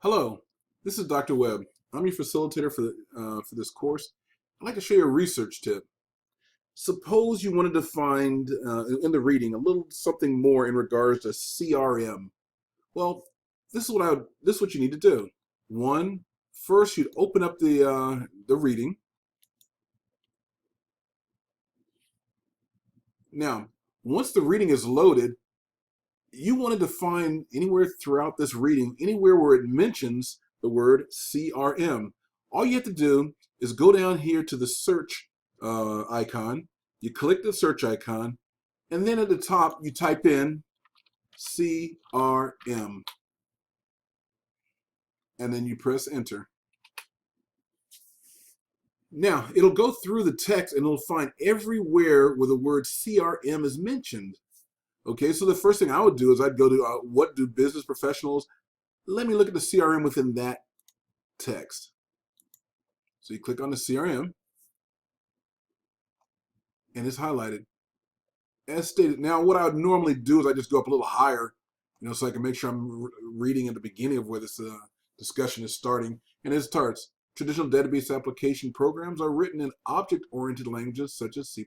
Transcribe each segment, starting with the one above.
Hello, this is Dr. Webb. I'm your facilitator for this course. I'd like to show you a research tip. Suppose you wanted to find in the reading a little something more in regards to CRM. Well, this is what you need to do. One, first you'd open up the reading. Now, once the reading is loaded, you wanted to find anywhere throughout this reading, anywhere where it mentions the word CRM. All you have to do is go down here to the search icon. You click the search icon, and then at the top, you type in CRM, and then you press enter. Now, it'll go through the text and it'll find everywhere where the word CRM is mentioned. Okay, so the first thing I would do is I'd go to what do business professionals, let me look at the CRM within that text. So you click on the CRM and it's highlighted. As stated, now what I would normally do is I just go up a little higher, so I can make sure I'm reading at the beginning of where this discussion is starting. And it starts, traditional database application programs are written in object-oriented languages such as C++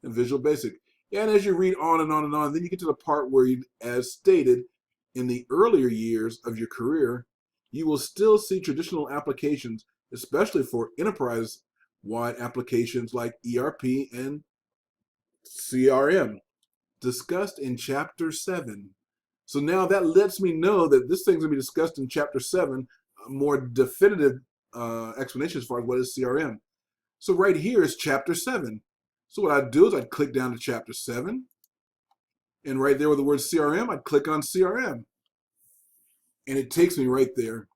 and Visual Basic. And as you read on and on and on, then you get to the part where, as stated, in the earlier years of your career, you will still see traditional applications, especially for enterprise-wide applications like ERP and CRM, discussed in Chapter 7. So now that lets me know that this thing's going to be discussed in Chapter 7, a more definitive explanation as far as what is CRM. So right here is Chapter 7. So what I'd do is I'd click down to Chapter 7, and right there with the word CRM, I'd click on CRM. And it takes me right there.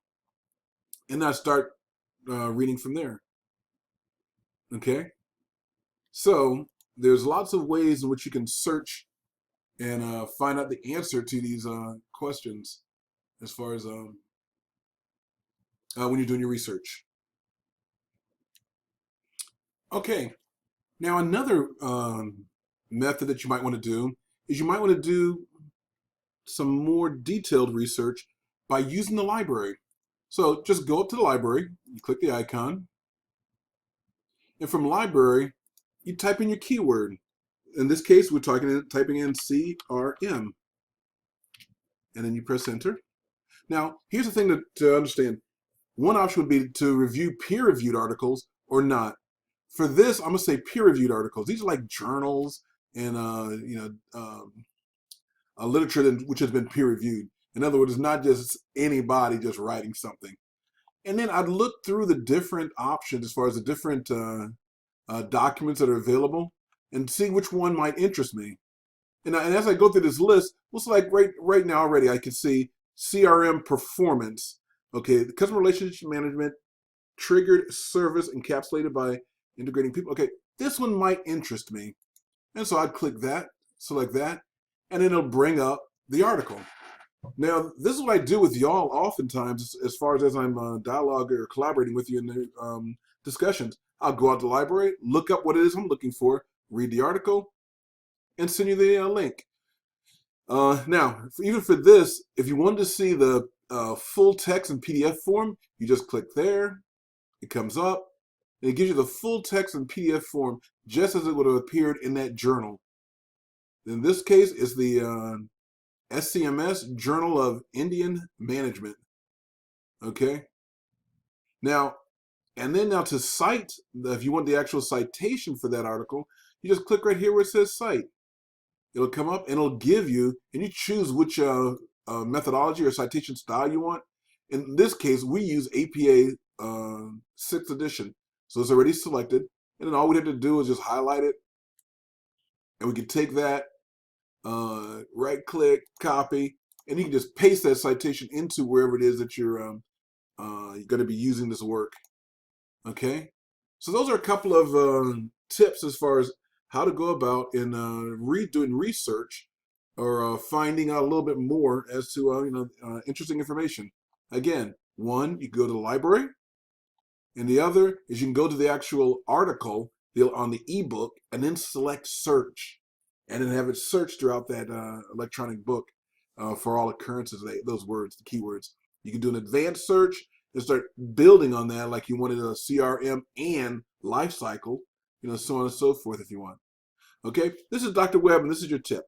And I start reading from there. Okay? So there's lots of ways in which you can search and find out the answer to these questions as far as when you're doing your research. Okay, now another method that you might want to do is you might want to do some more detailed research by using the library. So just go up to the library, you click the icon, and from library, you type in your keyword. In this case, we're typing in CRM, and then you press enter. Now, here's the thing to understand. One option would be to review peer-reviewed articles or not. For this, I'm going to say peer-reviewed articles. These are like journals and literature which has been peer-reviewed. In other words, it's not just anybody just writing something. And then I'd look through the different options as far as the different documents that are available and see which one might interest me. And as I go through this list, looks like right now already I can see CRM performance. Okay, the customer relationship management, triggered service encapsulated by integrating people. Okay, this one might interest me. And so I'd click that, select that, and then it'll bring up the article. Now, this is what I do with y'all oftentimes as far as I'm dialoguing or collaborating with you in the discussions. I'll go out to the library, look up what it is I'm looking for, read the article, and send you the link. Now, even for this, if you wanted to see the full text in PDF form, you just click there. It comes up, and it gives you the full text in PDF form, just as it would have appeared in that journal. In this case, it's the SCMS Journal of Indian Management. Okay. Now, now to cite, if you want the actual citation for that article, you just click right here where it says cite. It'll come up and it'll give you, and you choose which methodology or citation style you want. In this case, we use APA 6th edition. So it's already selected. And then all we have to do is just highlight it. And we can take that, right click, copy, and you can just paste that citation into wherever it is that you're going to be using this work. Okay? So those are a couple of tips as far as how to go about in doing research or finding out a little bit more as to interesting information. Again, one, you go to the library, and the other is you can go to the actual article on the ebook and then select search, and then have it search throughout that electronic book for all occurrences, those words, the keywords. You can do an advanced search and start building on that like you wanted a CRM and life cycle, so on and so forth if you want. Okay, this is Dr. Webb, and this is your tip.